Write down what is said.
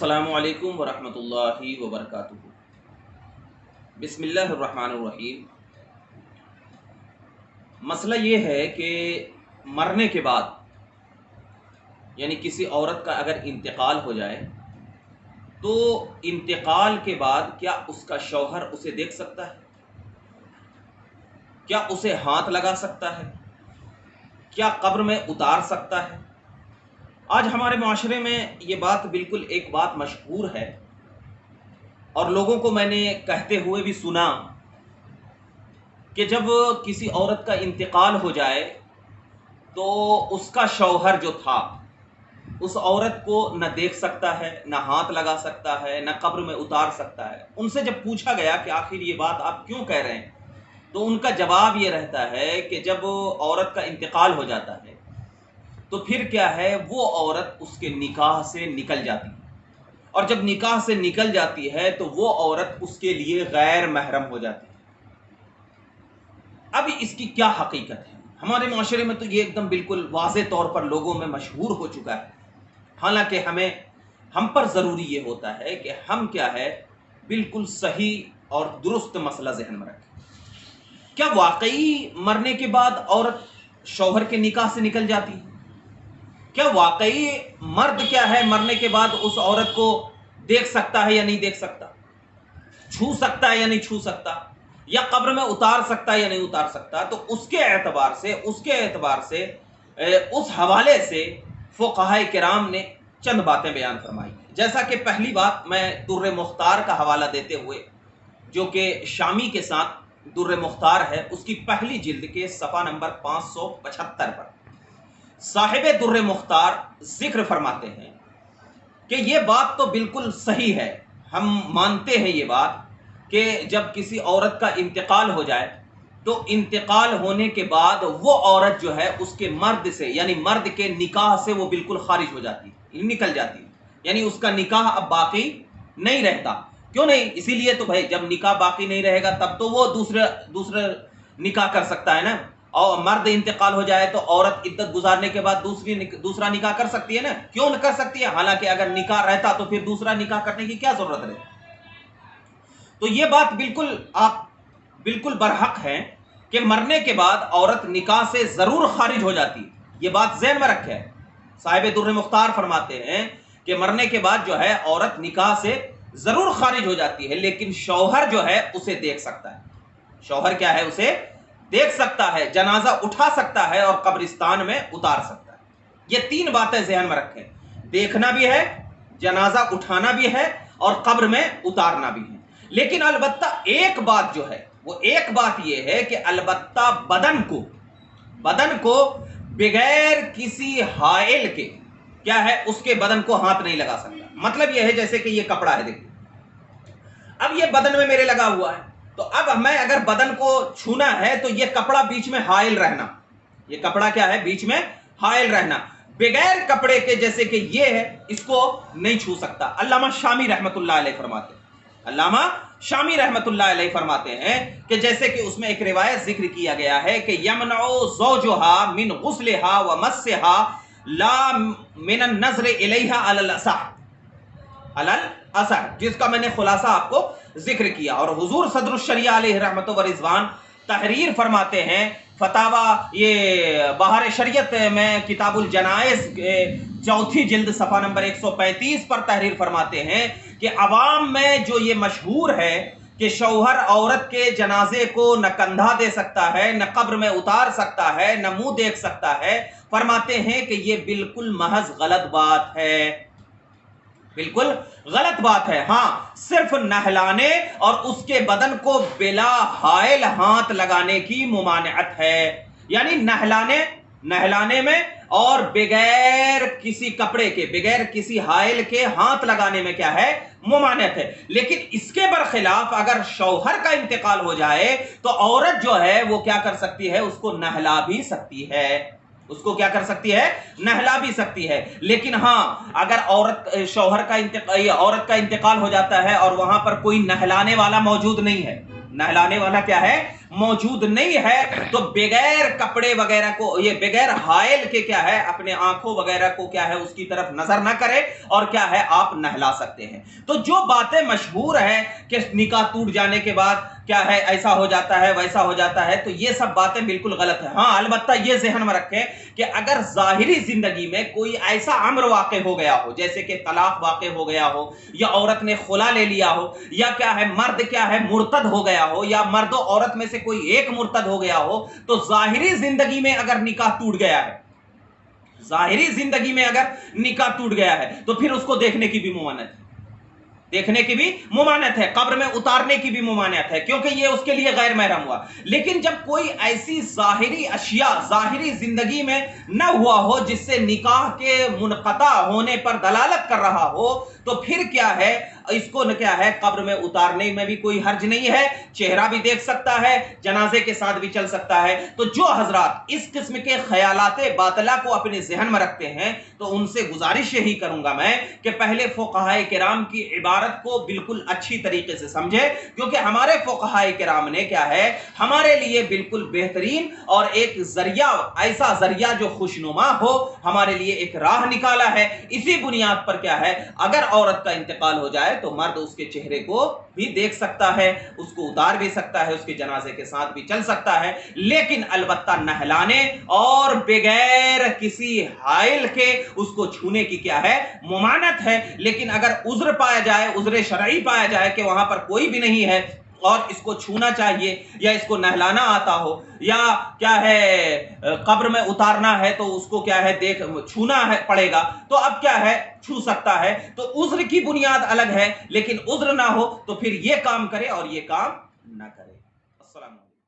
अस्सलामु अलैकुम वरहमतुल्लाहि वबरकातुहू। बिस्मिल्लाहिर्रहमानिर्रहीम। मसला ये है कि मरने के बाद यानी किसी औरत का अगर इंतकाल हो जाए तो इंतकाल के बाद क्या उसका शौहर उसे देख सकता है? क्या उसे हाथ लगा सकता है? क्या कब्र में उतार सकता है? आज हमारे माशरे में ये बात बिल्कुल एक बात मशहूर है और लोगों को मैंने कहते हुए भी सुना कि जब किसी औरत का इंतकाल हो जाए तो उसका शौहर जो था उस औरत को न देख सकता है, न हाथ लगा सकता है, न कब्र में उतार सकता है। उनसे जब पूछा गया कि आखिर ये बात आप क्यों कह रहे हैं, तो उनका जवाब ये रहता है कि जब औरत का इंतकाल हो जाता है तो फिर क्या है, वो औरत उसके निकाह से निकल जाती है और जब निकाह से निकल जाती है तो वो औरत उसके लिए गैर महरम हो जाती है। अब इसकी क्या हकीकत है? हमारे माशरे में तो ये एकदम बिल्कुल वाज़े तौर पर लोगों में मशहूर हो चुका है। हालांकि हम पर ज़रूरी ये होता है कि हम क्या है बिल्कुल सही और दुरुस्त मसला जहन में रखें। क्या वाकई मरने के बाद औरत शौहर के निकाह से निकल जाती है? क्या वाकई मर्द क्या है मरने के बाद उस औरत को देख सकता है या नहीं देख सकता, छू सकता है या नहीं छू सकता, या कब्र में उतार सकता है या नहीं उतार सकता? तो उसके एतबार से उस हवाले से फुक़हाए किराम ने चंद बातें बयान फरमाई। जैसा कि पहली बात मैं दुर्र मुख्तार का हवाला देते हुए, जो कि शामी के साथ दुर्र मुख्तार है, उसकी पहली जिल्द के सफ़ा नंबर 575 पर साहिब दुर्र मुख्तार जिक्र फरमाते हैं कि ये बात तो बिल्कुल सही है, हम मानते हैं ये बात कि जब किसी औरत का इंतकाल हो जाए तो इंतकाल होने के बाद वो औरत जो है उसके मर्द से यानी मर्द के निकाह से वो बिल्कुल खारिज हो जाती है, निकल जाती है, यानी उसका निकाह अब बाकी नहीं रहता। क्यों नहीं? इसीलिए तो भाई जब निकाह बाकी नहीं रहेगा तब तो वो दूसरे निकाह कर सकता है ना। और मर्द इंतकाल हो जाए तो औरत इद्दत गुजारने के बाद दूसरा निकाह कर सकती है ना, क्यों न कर सकती है? हालांकि अगर निकाह रहता तो फिर दूसरा निकाह करने की क्या जरूरत रहती? तो ये बात आप बिल्कुल बरहक है कि मरने के बाद औरत निकाह से जरूर खारिज हो जाती है। ये बात ज़हन में रखे। साहिब दुर्र मुख्तार फरमाते हैं कि मरने के बाद जो है औरत निकाह से जरूर खारिज हो जाती है, लेकिन शौहर जो है उसे देख सकता है। शौहर क्या है, उसे देख सकता है, जनाजा उठा सकता है और कब्रिस्तान में उतार सकता है। ये तीन बातें ज़हन में रखें, देखना भी है, जनाजा उठाना भी है और कब्र में उतारना भी है। लेकिन अलबत्ता एक बात जो है वो एक बात ये है कि अलबत्ता बदन को बगैर किसी हाइल के क्या है उसके बदन को हाथ नहीं लगा सकता। मतलब यह है जैसे कि ये कपड़ा है, देखिए अब ये बदन में मेरे लगा हुआ है, तो अब मैं अगर बदन को छूना है तो ये कपड़ा बीच में हाइल रहना, ये कपड़ा क्या है बीच में हाइल रहना, बगैर कपड़े के जैसे कि ये है इसको नहीं छू सकता। अल्लामा शामी रहमतुल्लाह अलैह फरमाते हैं कि जैसे कि उसमें एक रिवायत जिक्र किया गया है कि यमनउ ज़ौजुहा मिन गुस्लिहा व मस्सिहा ला मिन नज़र इलैहा अलल असर, जिसका मैंने खुलासा आपको जिक्र किया। और हुजूर सदरुल शरिया अलैहि रहमतु व रिज़वान तहरीर फरमाते हैं, फतावा ये बहार शरीयत में किताबुल जनाइज़ चौथी जिल्द सफ़ा नंबर 135 पर तहरीर फरमाते हैं कि अवाम में जो ये मशहूर है कि शौहर औरत के जनाजे को न कंधा दे सकता है, न कब्र में उतार सकता है, न मुंह देख सकता है, फरमाते हैं कि ये बिल्कुल महज गलत बात है, बिल्कुल गलत बात है। हाँ, सिर्फ नहलाने और उसके बदन को बिला हाइल हाथ लगाने की मुमानियत है, यानी नहलाने में और बगैर किसी कपड़े के, बगैर किसी हाइल के हाथ लगाने में क्या है, मुमानियत है। लेकिन इसके बरखिलाफ अगर शौहर का इंतकाल हो जाए तो औरत जो है वो क्या कर सकती है, उसको नहला भी सकती है, उसको क्या कर सकती है, नहला भी सकती है। लेकिन हाँ, अगर औरत का इंतकाल हो जाता है और वहां पर कोई नहलाने वाला मौजूद नहीं है, नहलाने वाला क्या है, मौजूद नहीं है, तो बगैर कपड़े वगैरह को, ये बगैर हायल के क्या है, अपने आंखों वगैरह को क्या है उसकी तरफ नजर ना करे और क्या है आप नहला सकते हैं। तो जो बातें मशहूर है कि निकाह टूट जाने के बाद क्या है ऐसा हो जाता है वैसा हो जाता है, तो ये सब बातें बिल्कुल गलत है। हाँ, अलबत्ता ये ज़हन में रखें कि अगर ज़ाहिरी जिंदगी में कोई ऐसा अम्र वाक़े हो गया हो, जैसे कि तलाक वाक़े हो गया हो, या औरत ने खुला ले लिया हो, या क्या है मर्द क्या है मुर्तद हो गया हो, या मर्द और औरत में से कोई एक मुर्तद हो गया हो, तो ज़ाहिरी जिंदगी में अगर निकाह टूट गया है, ज़ाहिरी जिंदगी में अगर निकाह टूट गया है, तो फिर उसको देखने की भी मुमानत है, देखने की भी मुमानत है, कब्र में उतारने की भी मुमानत है, क्योंकि ये उसके लिए गैर महरम हुआ। लेकिन जब कोई ऐसी ज़ाहिरी अशिया ज़ाहिरी जिंदगी में न हुआ हो जिससे निकाह के मुनक़ता होने पर दलालत कर रहा हो, तो फिर क्या है, इसको न क्या है कब्र में उतारने में भी कोई हर्ज नहीं है, चेहरा भी देख सकता है, जनाजे के साथ भी चल सकता है। तो जो हजरात इस किस्म के ख्यालाते बातिला को अपने ज़हन में रखते हैं, तो उनसे गुजारिश यही करूंगा मैं कि पहले फुक़हाए किराम की इबारत को बिल्कुल अच्छी तरीके से समझे, क्योंकि हमारे फुक़हाए किराम ने क्या है हमारे लिए बिल्कुल बेहतरीन और एक जरिया, ऐसा जरिया जो खुशनुमा हो, हमारे लिए एक राह निकाला है। इसी बुनियाद पर क्या है, अगर औरत का इंतकाल हो जाए तो मर्द उसके चेहरे को भी देख सकता है, उसको उतार भी सकता है, उसके जनाजे के साथ भी चल सकता है, लेकिन अलबत्ता नहलाने और बगैर किसी हाइल के उसको छूने की क्या है मुमानत है। लेकिन अगर उज्र पाया जाए, उज्र शरई पाया जाए कि वहां पर कोई भी नहीं है और इसको छूना चाहिए या इसको नहलाना आता हो या क्या है कब्र में उतारना है, तो उसको क्या है देख छूना है पड़ेगा, तो अब क्या है छू सकता है। तो उज्र की बुनियाद अलग है, लेकिन उज्र ना हो तो फिर ये काम करे और ये काम ना करे। अस्सलाम वालेकुम।